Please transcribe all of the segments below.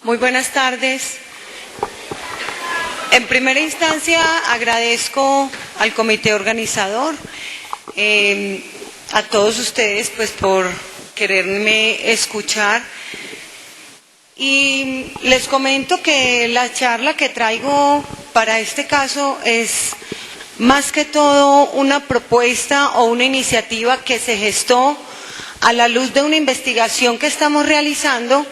Muy buenas tardes. En primera instancia agradezco al comité organizador, a todos ustedes pues por quererme escuchar, y les comento que la charla que traigo para este caso es más que todo una propuesta o una iniciativa que se gestó a la luz de una investigación que estamos realizando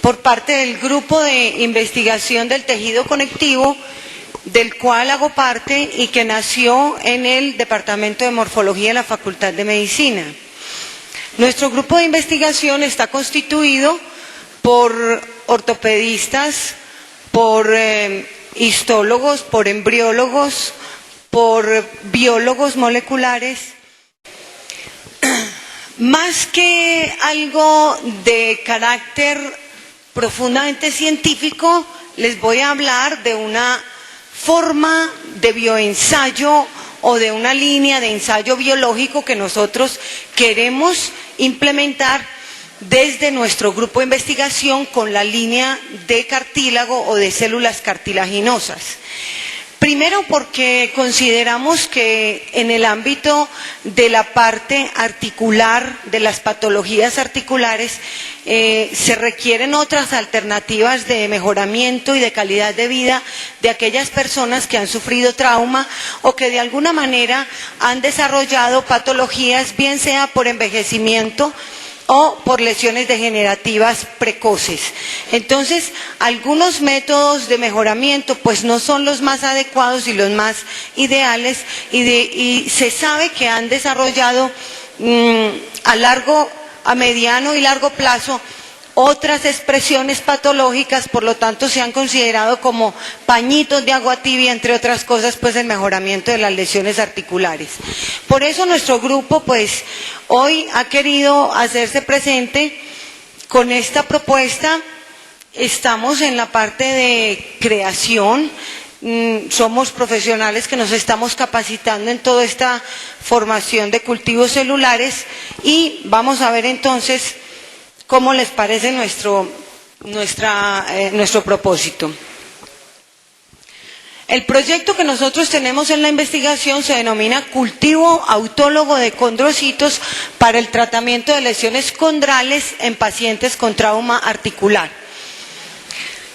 por parte del Grupo de Investigación del Tejido Conectivo, del cual hago parte y que nació en el Departamento de Morfología de la Facultad de Medicina. Nuestro grupo de investigación está constituido por ortopedistas, por histólogos, por embriólogos, por biólogos moleculares. Más que algo de carácter profundamente científico, les voy a hablar de una forma de bioensayo o de una línea de ensayo biológico que nosotros queremos implementar desde nuestro grupo de investigación con la línea de cartílago o de células cartilaginosas. Primero porque consideramos que en el ámbito de la parte articular, de las patologías articulares, se requieren otras alternativas de mejoramiento y de calidad de vida de aquellas personas que han sufrido trauma o que de alguna manera han desarrollado patologías, bien sea por envejecimiento o por lesiones degenerativas precoces. Entonces, algunos métodos de mejoramiento pues no son los más adecuados y los más ideales, y se sabe que han desarrollado a mediano y largo plazo otras expresiones patológicas, por lo tanto se han considerado como pañitos de agua tibia, entre otras cosas, pues el mejoramiento de las lesiones articulares. Por eso nuestro grupo pues hoy ha querido hacerse presente con esta propuesta. Estamos en la parte de creación, somos profesionales que nos estamos capacitando en toda esta formación de cultivos celulares, y vamos a ver entonces ¿cómo les parece nuestro propósito? El proyecto que nosotros tenemos en la investigación se denomina Cultivo Autólogo de Condrocitos para el tratamiento de lesiones condrales en pacientes con trauma articular.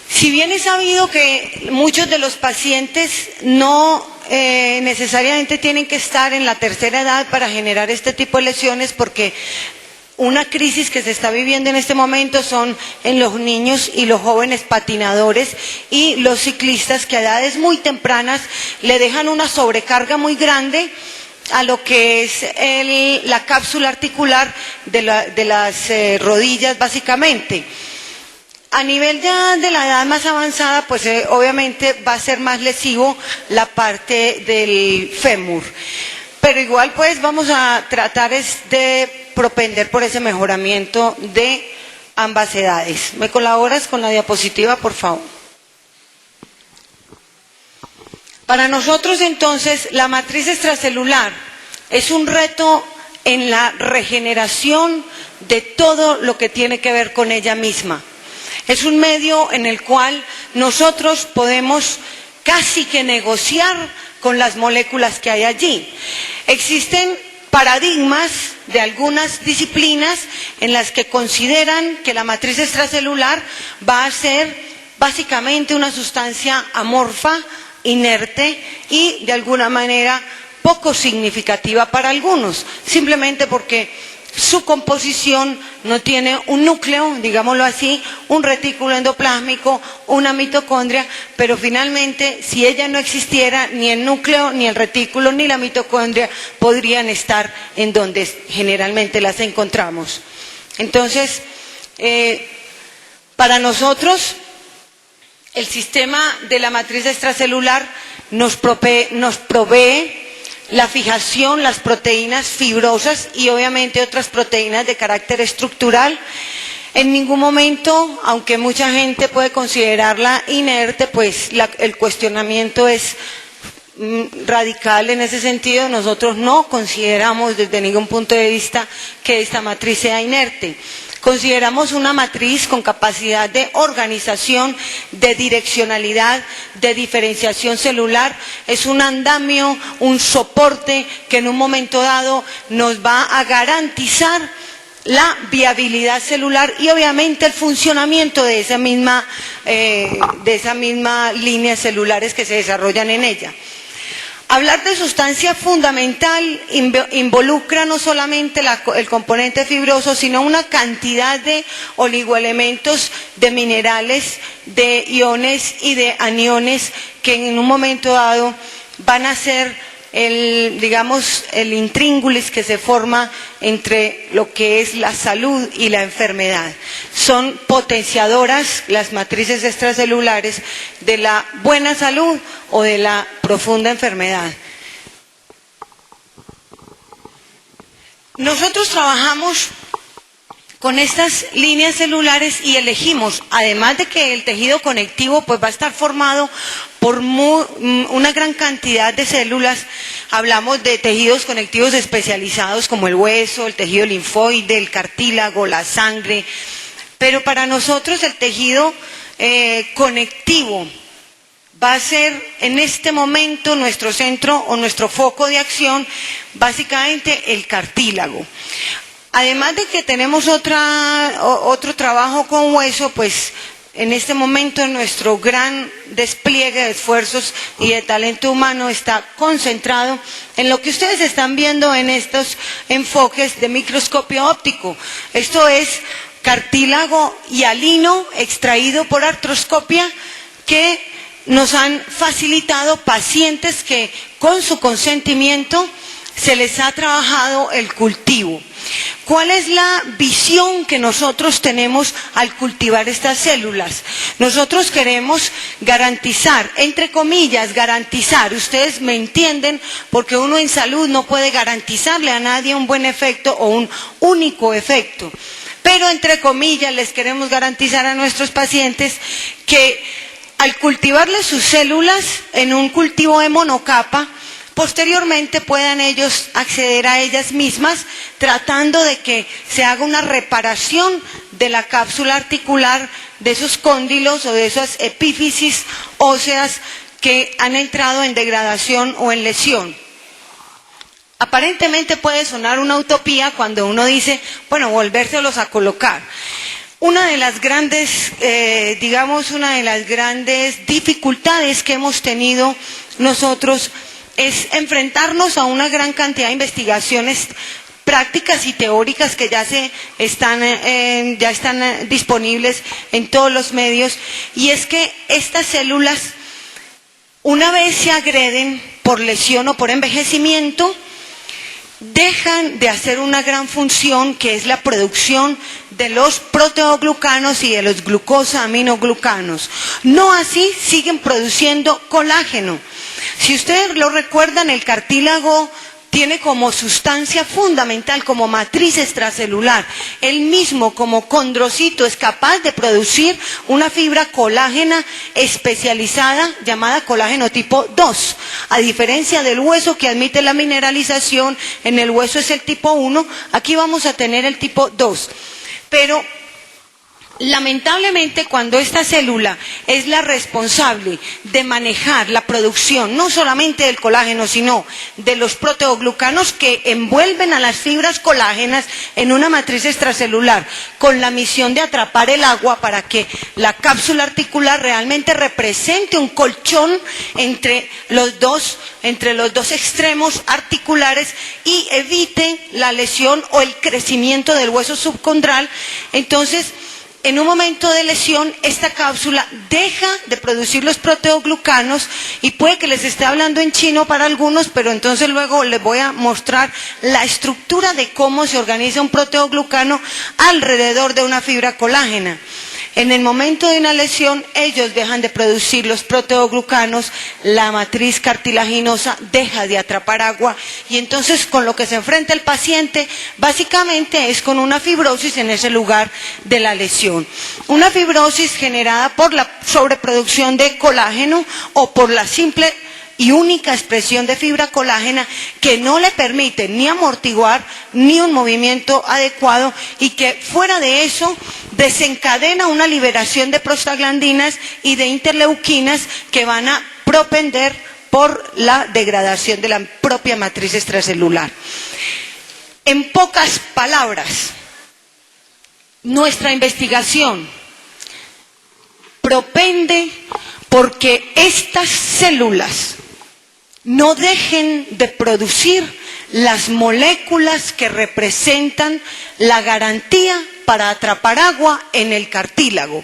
Si bien es sabido que muchos de los pacientes no necesariamente tienen que estar en la tercera edad para generar este tipo de lesiones, porque una crisis que se está viviendo en este momento son en los niños y los jóvenes patinadores y los ciclistas, que a edades muy tempranas le dejan una sobrecarga muy grande a lo que es la cápsula articular de las rodillas, básicamente. A nivel ya de la edad más avanzada, pues obviamente va a ser más lesivo la parte del fémur. Pero igual pues vamos a tratar de propender por ese mejoramiento de ambas edades. ¿Me colaboras con la diapositiva, por favor? Para nosotros entonces la matriz extracelular es un reto en la regeneración de todo lo que tiene que ver con ella misma. Es un medio en el cual nosotros podemos casi que negociar con las moléculas que hay allí. Existen paradigmas de algunas disciplinas en las que consideran que la matriz extracelular va a ser básicamente una sustancia amorfa, inerte y de alguna manera poco significativa para algunos, simplemente porque su composición no tiene un núcleo, digámoslo así, un retículo endoplásmico, una mitocondria, pero finalmente si ella no existiera, ni el núcleo, ni el retículo, ni la mitocondria podrían estar en donde generalmente las encontramos. Entonces, para nosotros, el sistema de la matriz extracelular nos provee la fijación, las proteínas fibrosas y obviamente otras proteínas de carácter estructural. En ningún momento, aunque mucha gente puede considerarla inerte, pues el cuestionamiento es radical en ese sentido. Nosotros no consideramos desde ningún punto de vista que esta matriz sea inerte. Consideramos una matriz con capacidad de organización, de direccionalidad, de diferenciación celular. Es un andamio, un soporte que en un momento dado nos va a garantizar la viabilidad celular y obviamente el funcionamiento de esa misma líneas celulares que se desarrollan en ella. Hablar de sustancia fundamental involucra no solamente el componente fibroso, sino una cantidad de oligoelementos, de minerales, de iones y de aniones que en un momento dado van a ser el intríngulis que se forma entre lo que es la salud y la enfermedad. Son potenciadoras las matrices extracelulares de la buena salud o de la profunda enfermedad. Nosotros trabajamos con estas líneas celulares y elegimos, además de que el tejido conectivo pues va a estar formado por una gran cantidad de células. Hablamos de tejidos conectivos especializados como el hueso, el tejido linfoide, el cartílago, la sangre, pero para nosotros el tejido conectivo va a ser en este momento nuestro centro o nuestro foco de acción, básicamente el cartílago. Además de que tenemos otro trabajo con hueso, pues en este momento nuestro gran despliegue de esfuerzos y de talento humano está concentrado en lo que ustedes están viendo en estos enfoques de microscopio óptico. Esto es cartílago hialino extraído por artroscopia que nos han facilitado pacientes que con su consentimiento se les ha trabajado el cultivo. ¿Cuál es la visión que nosotros tenemos al cultivar estas células? Nosotros queremos garantizar, entre comillas, garantizar, ustedes me entienden, porque uno en salud no puede garantizarle a nadie un buen efecto o un único efecto. Pero entre comillas les queremos garantizar a nuestros pacientes que al cultivarles sus células en un cultivo de monocapa, posteriormente puedan ellos acceder a ellas mismas tratando de que se haga una reparación de la cápsula articular, de esos cóndilos o de esas epífisis óseas que han entrado en degradación o en lesión. Aparentemente puede sonar una utopía cuando uno dice, bueno, volvérselos a colocar. Una de las grandes, una de las grandes dificultades que hemos tenido nosotros es enfrentarnos a una gran cantidad de investigaciones prácticas y teóricas que ya están disponibles en todos los medios, y es que estas células, una vez se agreden por lesión o por envejecimiento, dejan de hacer una gran función que es la producción de los proteoglucanos y de los glucosaminoglucanos. No así siguen produciendo colágeno. Si ustedes lo recuerdan, el cartílago tiene como sustancia fundamental, como matriz extracelular, él mismo como condrocito es capaz de producir una fibra colágena especializada llamada colágeno tipo 2. A diferencia del hueso que admite la mineralización, en el hueso es el tipo 1, aquí vamos a tener el tipo 2. Pero lamentablemente, cuando esta célula es la responsable de manejar la producción no solamente del colágeno, sino de los proteoglucanos que envuelven a las fibras colágenas en una matriz extracelular, con la misión de atrapar el agua para que la cápsula articular realmente represente un colchón entre los dos extremos articulares y evite la lesión o el crecimiento del hueso subcondral. Entonces, en un momento de lesión, esta cápsula deja de producir los proteoglucanos, y puede que les esté hablando en chino para algunos, pero entonces luego les voy a mostrar la estructura de cómo se organiza un proteoglucano alrededor de una fibra colágena. En el momento de una lesión, ellos dejan de producir los proteoglucanos, la matriz cartilaginosa deja de atrapar agua, y entonces con lo que se enfrenta el paciente básicamente es con una fibrosis en ese lugar de la lesión. Una fibrosis generada por la sobreproducción de colágeno o por la simple y única expresión de fibra colágena que no le permite ni amortiguar ni un movimiento adecuado y que fuera de eso desencadena una liberación de prostaglandinas y de interleuquinas que van a propender por la degradación de la propia matriz extracelular. En pocas palabras, nuestra investigación propende porque estas células no dejen de producir las moléculas que representan la garantía para atrapar agua en el cartílago.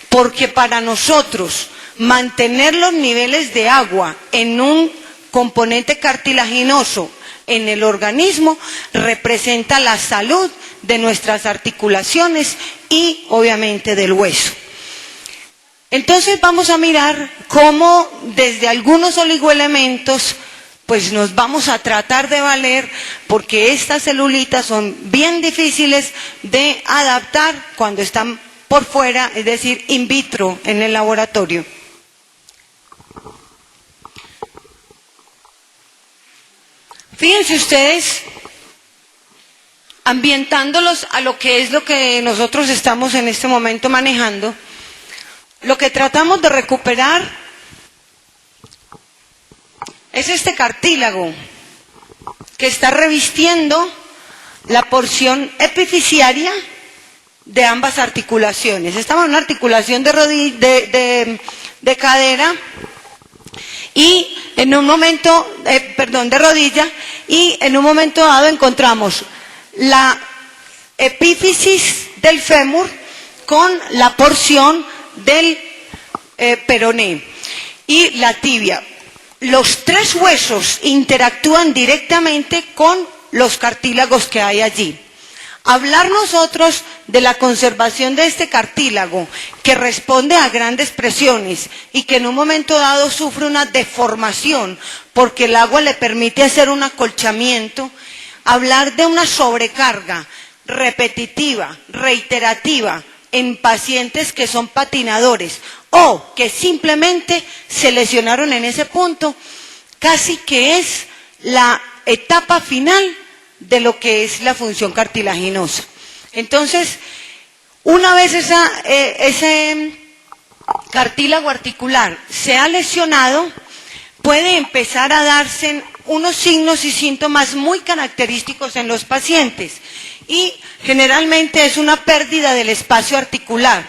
Porque para nosotros mantener los niveles de agua en un componente cartilaginoso en el organismo representa la salud de nuestras articulaciones y obviamente del hueso. Entonces vamos a mirar cómo desde algunos oligoelementos pues nos vamos a tratar de valer, porque estas celulitas son bien difíciles de adaptar cuando están por fuera, es decir, in vitro en el laboratorio. Fíjense ustedes, ambientándolos a lo que nosotros estamos en este momento manejando, lo que tratamos de recuperar es este cartílago que está revistiendo la porción epifisiaria de ambas articulaciones. Estamos en una articulación de cadera y en un momento, de rodilla, y en un momento dado encontramos la epífisis del fémur con la porción del peroné y la tibia. Los tres huesos interactúan directamente con los cartílagos que hay allí. Hablar nosotros de la conservación de este cartílago que responde a grandes presiones y que en un momento dado sufre una deformación porque el agua le permite hacer un acolchamiento, hablar de una sobrecarga repetitiva, reiterativa en pacientes que son patinadores o que simplemente se lesionaron en ese punto, casi que es la etapa final de lo que es la función cartilaginosa. Entonces, una vez ese cartílago articular se ha lesionado, puede empezar a darse unos signos y síntomas muy característicos en los pacientes y generalmente es una pérdida del espacio articular.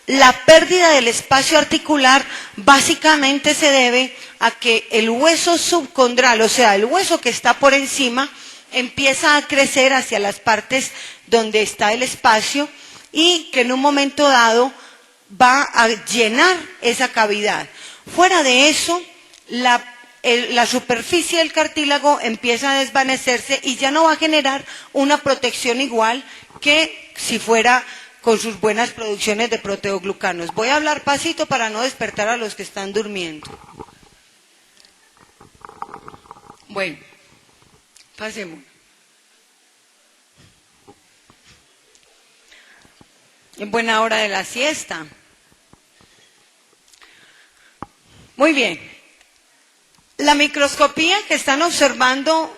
La pérdida del espacio articular básicamente se debe a que el hueso subcondral, o sea, el hueso que está por encima, empieza a crecer hacia las partes donde está el espacio y que en un momento dado va a llenar esa cavidad. Fuera de eso, la superficie del cartílago empieza a desvanecerse y ya no va a generar una protección igual que si fuera con sus buenas producciones de proteoglucanos. Voy a hablar pasito para no despertar a los que están durmiendo. Bueno, pasemos. En buena hora de la siesta. Muy bien. La microscopía que están observando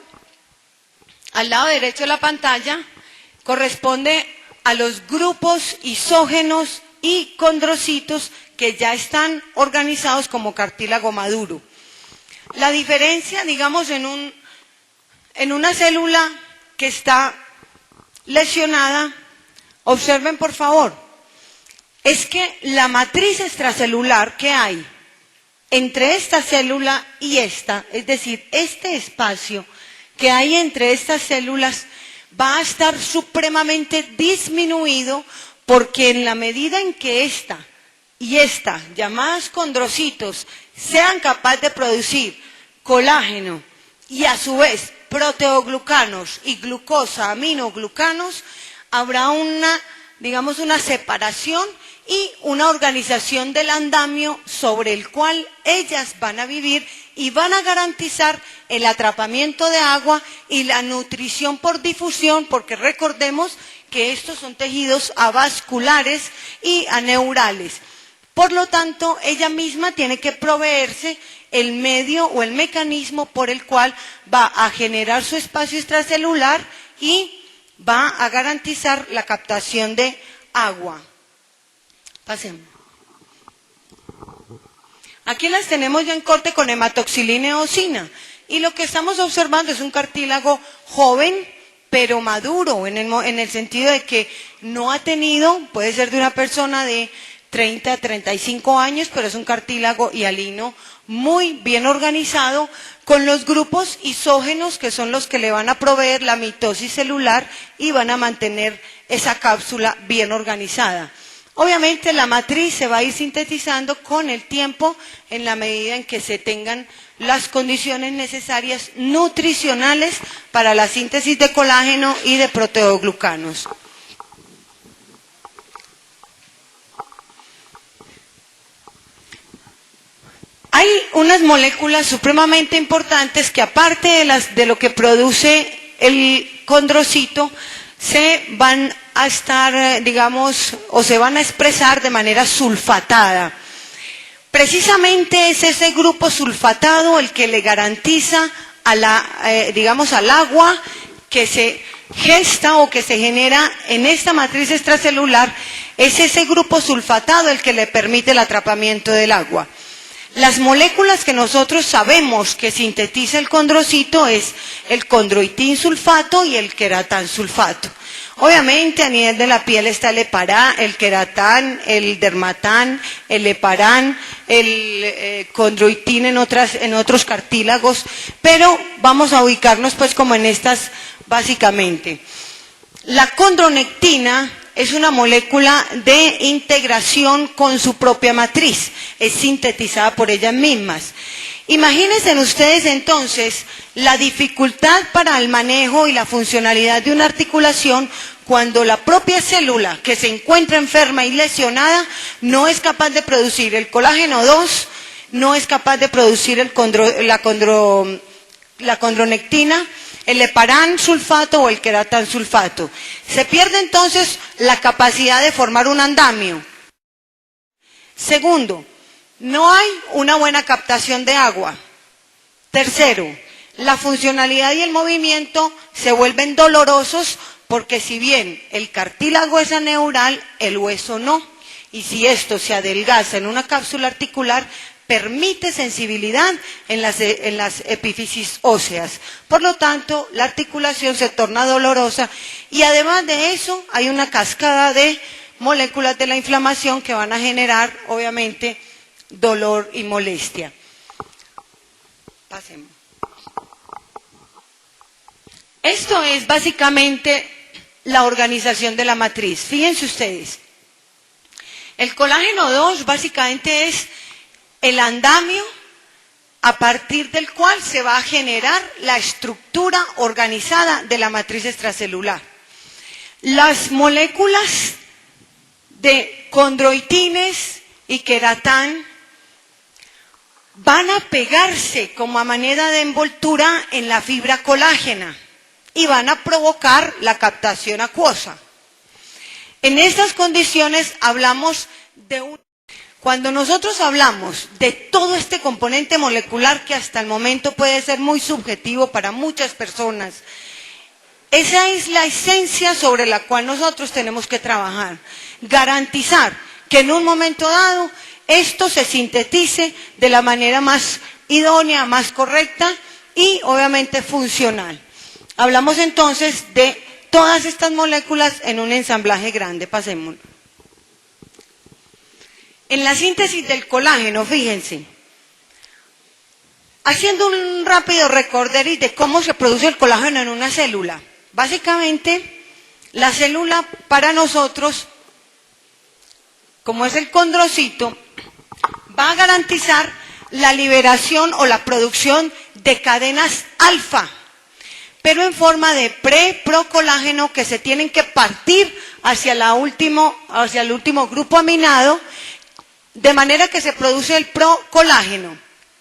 al lado derecho de la pantalla corresponde a los grupos isógenos y condrocitos que ya están organizados como cartílago maduro. La diferencia, digamos, en una célula que está lesionada, observen por favor, es que la matriz extracelular que hay entre esta célula y esta, es decir, este espacio que hay entre estas células va a estar supremamente disminuido porque en la medida en que esta y esta, llamadas condrocitos, sean capaces de producir colágeno y a su vez proteoglucanos y glucosa, aminoglucanos, habrá una separación y una organización del andamio sobre el cual ellas van a vivir y van a garantizar el atrapamiento de agua y la nutrición por difusión, porque recordemos que estos son tejidos avasculares y aneurales. Por lo tanto, ella misma tiene que proveerse el medio o el mecanismo por el cual va a generar su espacio extracelular y va a garantizar la captación de agua. Pasemos. Aquí las tenemos ya en corte con hematoxilina y eosina. Y lo que estamos observando es un cartílago joven, pero maduro, en el sentido de que no ha tenido, puede ser de una persona de 30 a 35 años, pero es un cartílago hialino muy bien organizado, con los grupos isógenos que son los que le van a proveer la mitosis celular y van a mantener esa cápsula bien organizada. Obviamente la matriz se va a ir sintetizando con el tiempo en la medida en que se tengan las condiciones necesarias nutricionales para la síntesis de colágeno y de proteoglucanos. Hay unas moléculas supremamente importantes que aparte de lo que produce el condrocito, se van a estar, digamos, o se van a expresar de manera sulfatada. Precisamente es ese grupo sulfatado el que le garantiza digamos, al agua que se gesta o que se genera en esta matriz extracelular, es ese grupo sulfatado el que le permite el atrapamiento del agua. Las moléculas que nosotros sabemos que sintetiza el condrocito es el condroitin sulfato y el queratán sulfato. Obviamente a nivel de la piel está el heparán, el queratán, el dermatán, el heparán, el condroitin en otros cartílagos, pero vamos a ubicarnos pues como en estas básicamente. La condronectina es una molécula de integración con su propia matriz, es sintetizada por ellas mismas. Imagínense ustedes entonces la dificultad para el manejo y la funcionalidad de una articulación cuando la propia célula que se encuentra enferma y lesionada no es capaz de producir el colágeno 2, no es capaz de producir la condronectina, el heparán sulfato o el queratán sulfato. Se pierde entonces la capacidad de formar un andamio. Segundo, no hay una buena captación de agua. Tercero, la funcionalidad y el movimiento se vuelven dolorosos porque si bien el cartílago es aneural, el hueso no. Y si esto se adelgaza en una cápsula articular, permite sensibilidad en las epífisis óseas. Por lo tanto, la articulación se torna dolorosa y además de eso hay una cascada de moléculas de la inflamación que van a generar, obviamente, dolor y molestia. Pasemos. Esto es básicamente la organización de la matriz. Fíjense ustedes. El colágeno 2 básicamente es el andamio a partir del cual se va a generar la estructura organizada de la matriz extracelular. Las moléculas de condroitines y queratán van a pegarse como a manera de envoltura en la fibra colágena y van a provocar la captación acuosa. En estas condiciones hablamos de Cuando nosotros hablamos de todo este componente molecular que hasta el momento puede ser muy subjetivo para muchas personas, esa es la esencia sobre la cual nosotros tenemos que trabajar. Garantizar que en un momento dado esto se sintetice de la manera más idónea, más correcta y obviamente funcional. Hablamos entonces de todas estas moléculas en un ensamblaje grande. Pasemos. En la síntesis del colágeno, fíjense, haciendo un rápido recorderis de cómo se produce el colágeno en una célula. Básicamente, la célula para nosotros, como es el condrocito, va a garantizar la liberación o la producción de cadenas alfa, pero en forma de procolágeno que se tienen que partir hacia el último grupo aminado, de manera que se produce el procolágeno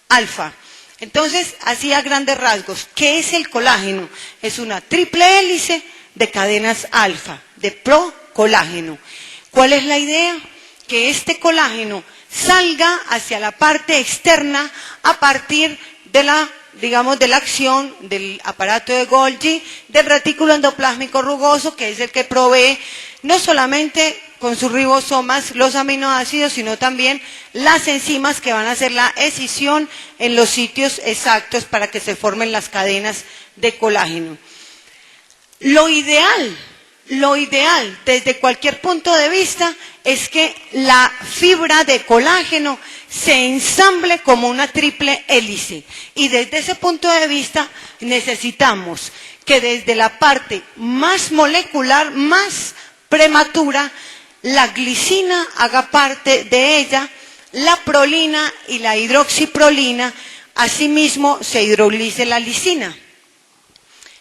alfa. Entonces, así a grandes rasgos, ¿qué es el colágeno? Es una triple hélice de cadenas alfa, de procolágeno. ¿Cuál es la idea? que este colágeno salga hacia la parte externa a partir de la, digamos, de la acción del aparato de Golgi, del retículo endoplásmico rugoso, que es el que provee no solamente con sus ribosomas los aminoácidos, sino también las enzimas que van a hacer la escisión en los sitios exactos para que se formen las cadenas de colágeno. Lo ideal desde cualquier punto de vista es que la fibra de colágeno se ensamble como una triple hélice, y desde ese punto de vista necesitamos que desde la parte más molecular, más prematura, la glicina haga parte de ella, la prolina y la hidroxiprolina, asimismo se hidrolice la lisina.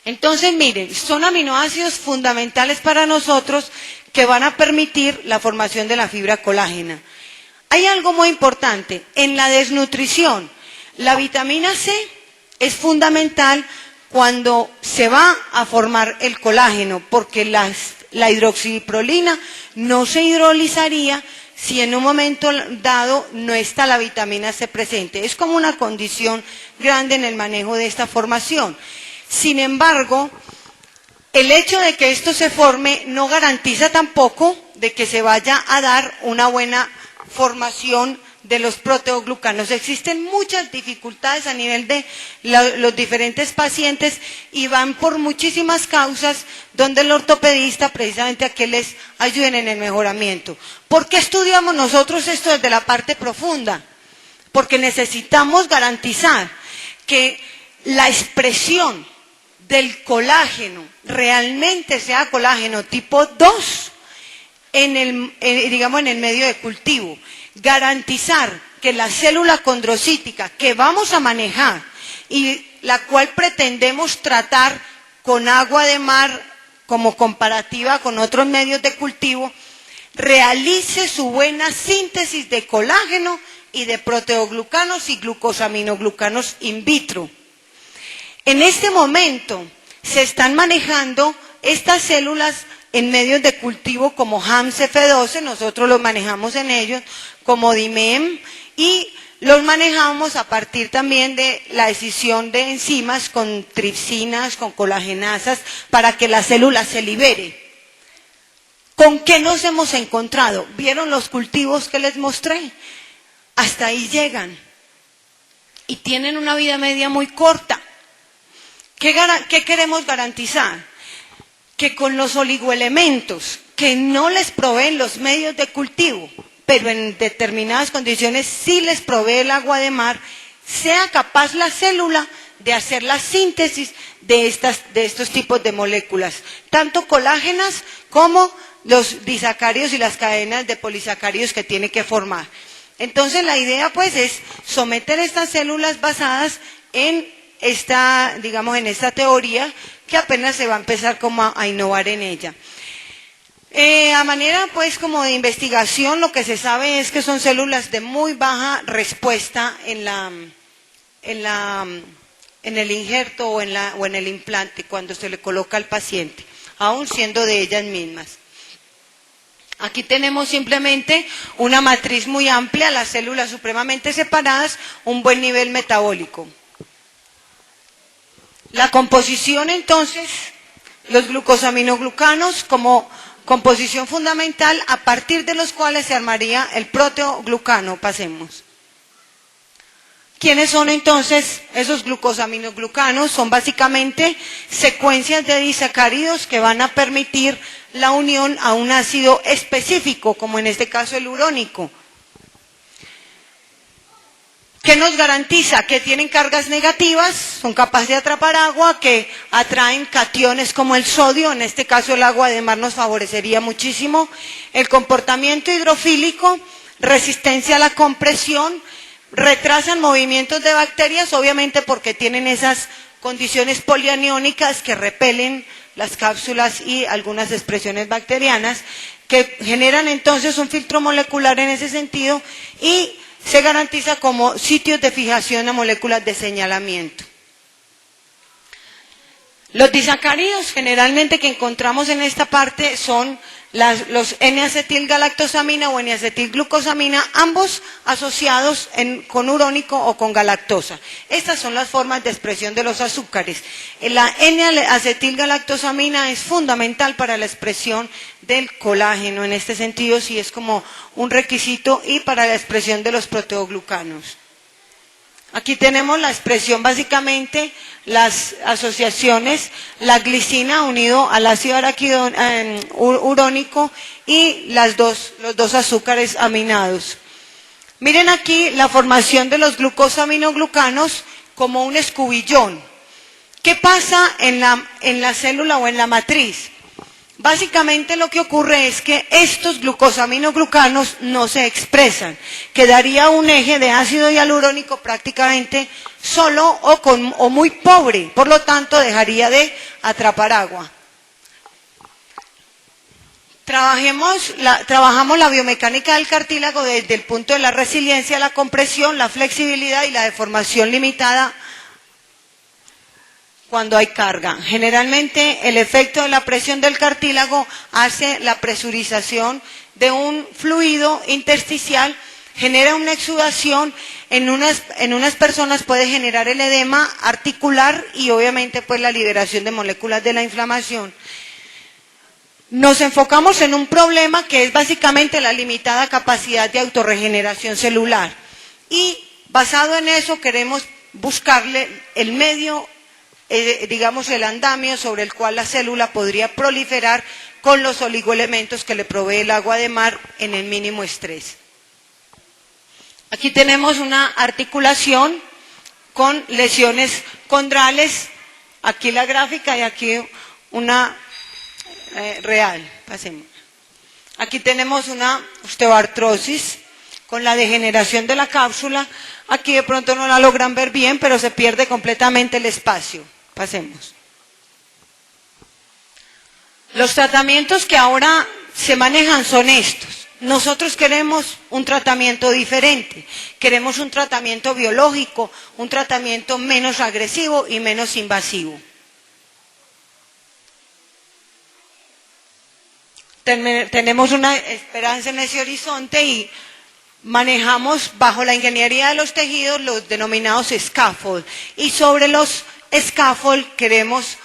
Entonces, miren, son aminoácidos fundamentales para nosotros que van a permitir la formación de la fibra colágena. Hay algo muy importante, en la desnutrición, la vitamina C es fundamental cuando se va a formar el colágeno, porque la hidroxiprolina no se hidrolizaría si en un momento dado no está la vitamina C presente. Es como una condición grande en el manejo de esta formación. Sin embargo, el hecho de que esto se forme no garantiza tampoco de que se vaya a dar una buena formación de los proteoglucanos. Existen muchas dificultades a nivel de los diferentes pacientes y van por muchísimas causas donde el ortopedista precisamente a que les ayuden en el mejoramiento. ¿Por qué estudiamos nosotros esto desde la parte profunda? Porque necesitamos garantizar que la expresión del colágeno realmente sea colágeno tipo 2 en el medio de cultivo. Garantizar que la célula condrocítica que vamos a manejar y la cual pretendemos tratar con agua de mar como comparativa con otros medios de cultivo, realice su buena síntesis de colágeno y de proteoglucanos y glucosaminoglucanos in vitro. En este momento se están manejando estas células en medios de cultivo como HAMS-F12, nosotros los manejamos en ellos, como DIMEM, y los manejamos a partir también de la escisión de enzimas con tripsinas, con colagenasas, para que la célula se libere. ¿Con qué nos hemos encontrado? ¿Vieron los cultivos que les mostré? Hasta ahí llegan y tienen una vida media muy corta. ¿Qué queremos garantizar? Que con los oligoelementos que no les proveen los medios de cultivo, pero en determinadas condiciones sí les provee el agua de mar, sea capaz la célula de hacer la síntesis de estos tipos de moléculas, tanto colágenas como los disacáridos y las cadenas de polisacáridos que tiene que formar. Entonces la idea pues es someter estas células basadas en esta teoría que apenas se va a empezar como a innovar en ella. A manera pues como de investigación, lo que se sabe es que son células de muy baja respuesta en el injerto o en el implante cuando se le coloca al paciente, aún siendo de ellas mismas. Aquí tenemos simplemente una matriz muy amplia, las células supremamente separadas, un buen nivel metabólico. La composición entonces, los glucosaminoglucanos como composición fundamental a partir de los cuales se armaría el proteoglucano. Pasemos. ¿Quiénes son entonces esos glucosaminoglucanos? Son básicamente secuencias de disacáridos que van a permitir la unión a un ácido específico, como en este caso el urónico. ¿Qué nos garantiza? Que tienen cargas negativas, son capaces de atrapar agua, que atraen cationes como el sodio, en este caso el agua de mar nos favorecería muchísimo. El comportamiento hidrofílico, resistencia a la compresión, retrasan movimientos de bacterias, obviamente porque tienen esas condiciones polianiónicas que repelen las cápsulas y algunas expresiones bacterianas, que generan entonces un filtro molecular en ese sentido y se garantiza como sitios de fijación a moléculas de señalamiento. Los disacáridos generalmente que encontramos en esta parte son los N-acetilgalactosamina o N-acetilglucosamina, ambos asociados con urónico o con galactosa. Estas son las formas de expresión de los azúcares. La N-acetilgalactosamina es fundamental para la expresión del colágeno, en este sentido sí es como un requisito, y para la expresión de los proteoglucanos. Aquí tenemos la expresión, básicamente, las asociaciones, la glicina unido al ácido urónico y los dos azúcares aminados. Miren aquí la formación de los glucosaminoglucanos como un escubillón. ¿Qué pasa en la célula o en la matriz? Básicamente lo que ocurre es que estos glucosaminoglucanos no se expresan. Quedaría un eje de ácido hialurónico prácticamente solo o muy pobre, por lo tanto dejaría de atrapar agua. Trabajamos la biomecánica del cartílago desde el punto de la resiliencia, la compresión, la flexibilidad y la deformación limitada cuando hay carga. Generalmente el efecto de la presión del cartílago hace la presurización de un fluido intersticial, genera una exudación, en unas personas puede generar el edema articular y obviamente pues la liberación de moléculas de la inflamación. Nos enfocamos en un problema que es básicamente la limitada capacidad de autorregeneración celular y basado en eso queremos buscarle el medio, digamos el andamio sobre el cual la célula podría proliferar con los oligoelementos que le provee el agua de mar en el mínimo estrés. Aquí tenemos una articulación con lesiones condrales, aquí la gráfica y aquí una real. Pasemos. Aquí tenemos una osteoartrosis con la degeneración de la cápsula. Aquí de pronto no la logran ver bien, pero se pierde completamente el espacio. Pasemos. Los tratamientos que ahora se manejan son estos. Nosotros queremos un tratamiento diferente. Queremos un tratamiento biológico, un tratamiento menos agresivo y menos invasivo. Tenemos una esperanza en ese horizonte y manejamos bajo la ingeniería de los tejidos los denominados scaffold. Y sobre los scaffold queremos,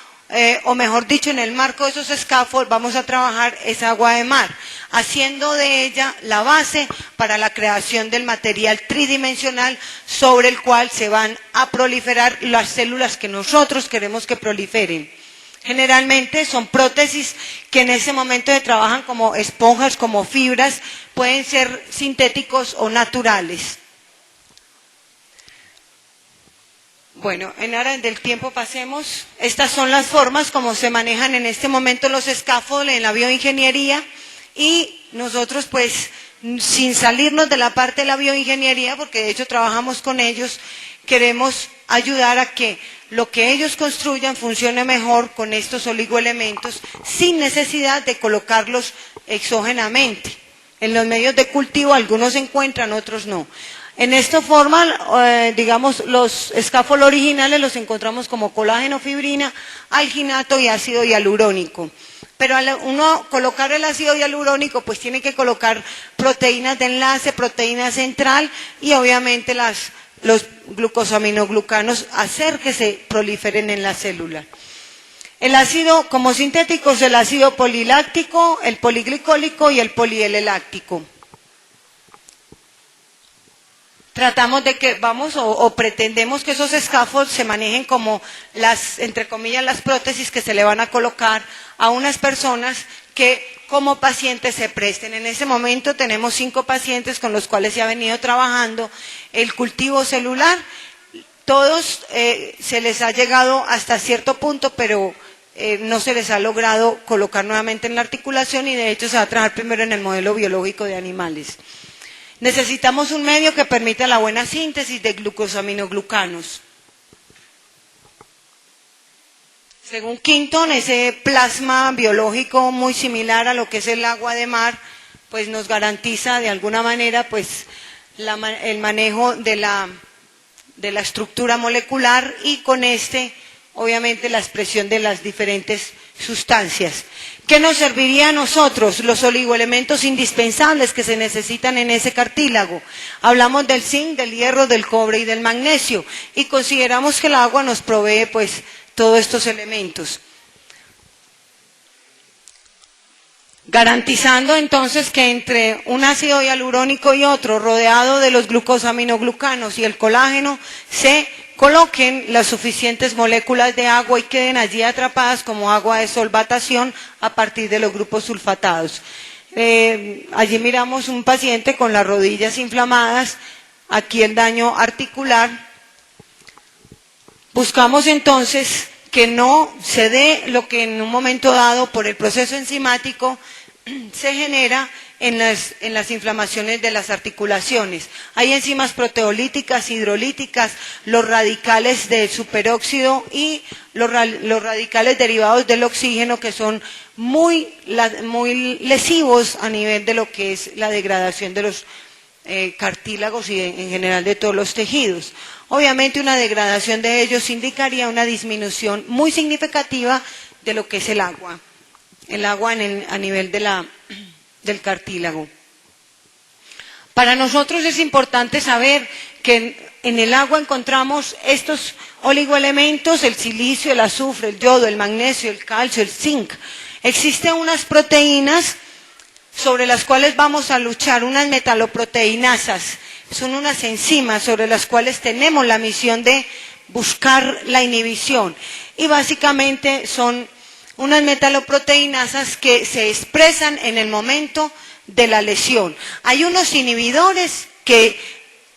o mejor dicho, en el marco de esos scaffold vamos a trabajar esa agua de mar, haciendo de ella la base para la creación del material tridimensional sobre el cual se van a proliferar las células que nosotros queremos que proliferen. Generalmente son prótesis que en ese momento se trabajan como esponjas, como fibras, pueden ser sintéticos o naturales. Bueno, en aras del tiempo pasemos. Estas son las formas como se manejan en este momento los scaffold en la bioingeniería y nosotros pues sin salirnos de la parte de la bioingeniería, porque de hecho trabajamos con ellos, queremos ayudar a que lo que ellos construyan funcione mejor con estos oligoelementos sin necesidad de colocarlos exógenamente. En los medios de cultivo algunos se encuentran, otros no. En esta forma, digamos, los scaffold originales los encontramos como colágeno, fibrina, alginato y ácido hialurónico. Pero al uno colocar el ácido hialurónico, pues tiene que colocar proteínas de enlace, proteína central y obviamente los glucosaminoglucanos, hacer que se proliferen en la célula. El ácido, como sintéticos, el ácido poliláctico, el poliglicólico y el polieleláctico. Tratamos de que o pretendemos que esos scaffolds se manejen como entre comillas, las prótesis que se le van a colocar a unas personas que como pacientes se presten. En ese momento tenemos 5 pacientes con los cuales se ha venido trabajando el cultivo celular. Todos se les ha llegado hasta cierto punto, pero no se les ha logrado colocar nuevamente en la articulación y de hecho se va a trabajar primero en el modelo biológico de animales. Necesitamos un medio que permita la buena síntesis de glucosaminoglucanos. Según Quinton, ese plasma biológico muy similar a lo que es el agua de mar, pues nos garantiza de alguna manera pues el manejo de la estructura molecular y con este obviamente la expresión de las diferentes sustancias. ¿Qué nos serviría a nosotros? Los oligoelementos indispensables que se necesitan en ese cartílago. Hablamos del zinc, del hierro, del cobre y del magnesio, y consideramos que el agua nos provee pues todos estos elementos. Garantizando entonces que entre un ácido hialurónico y otro, rodeado de los glucosaminoglucanos y el colágeno, se coloquen las suficientes moléculas de agua y queden allí atrapadas como agua de solvatación a partir de los grupos sulfatados. Allí miramos un paciente con las rodillas inflamadas, aquí el daño articular. Buscamos entonces que no se dé lo que en un momento dado por el proceso enzimático se genera en las inflamaciones de las articulaciones. Hay enzimas proteolíticas, hidrolíticas, los radicales de superóxido y los radicales derivados del oxígeno que son muy lesivos a nivel de lo que es la degradación de los cartílagos y en general de todos los tejidos. Obviamente una degradación de ellos indicaría una disminución muy significativa de lo que es el agua a nivel del cartílago. Para nosotros es importante saber que en el agua encontramos estos oligoelementos, el silicio, el azufre, el yodo, el magnesio, el calcio, el zinc. Existen unas proteínas sobre las cuales vamos a luchar, unas metaloproteinasas. Son unas enzimas sobre las cuales tenemos la misión de buscar la inhibición. Y básicamente son unas metaloproteinasas que se expresan en el momento de la lesión. Hay unos inhibidores que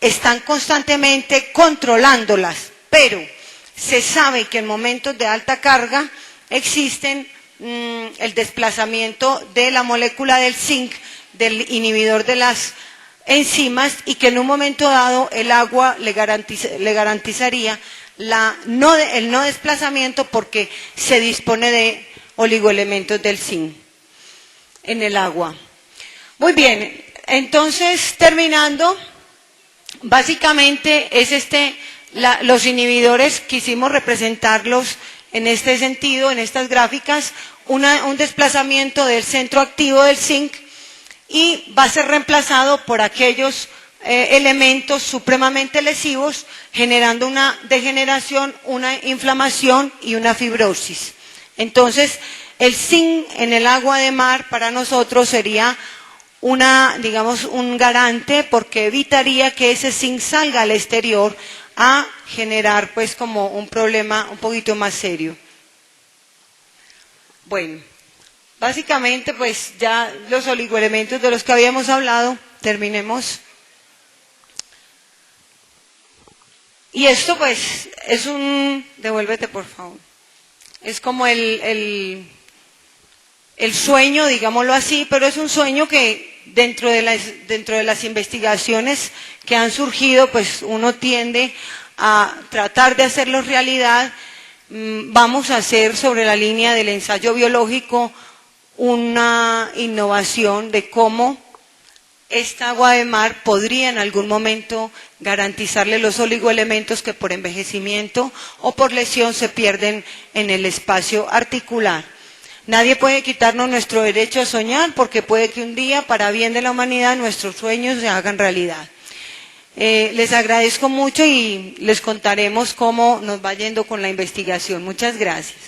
están constantemente controlándolas, pero se sabe que en momentos de alta carga existen el desplazamiento de la molécula del zinc, del inhibidor de las enzimas, y que en un momento dado el agua le garantizaría el no desplazamiento porque se dispone de oligoelementos del zinc en el agua. Muy bien, entonces terminando, básicamente es los inhibidores, quisimos representarlos en este sentido, en estas gráficas, un desplazamiento del centro activo del zinc y va a ser reemplazado por aquellos elementos supremamente lesivos, generando una degeneración, una inflamación y una fibrosis. Entonces, el zinc en el agua de mar para nosotros sería un garante porque evitaría que ese zinc salga al exterior a generar pues como un problema un poquito más serio. Bueno, básicamente pues ya los oligoelementos de los que habíamos hablado, terminemos. Y esto pues es devuélvete por favor, es como el sueño, digámoslo así, pero es un sueño que dentro de las investigaciones que han surgido, pues uno tiende a tratar de hacerlo realidad. Vamos a hacer sobre la línea del ensayo biológico una innovación de cómo esta agua de mar podría en algún momento garantizarle los oligoelementos que por envejecimiento o por lesión se pierden en el espacio articular. Nadie puede quitarnos nuestro derecho a soñar porque puede que un día, para bien de la humanidad, nuestros sueños se hagan realidad. Les agradezco mucho y les contaremos cómo nos va yendo con la investigación. Muchas gracias.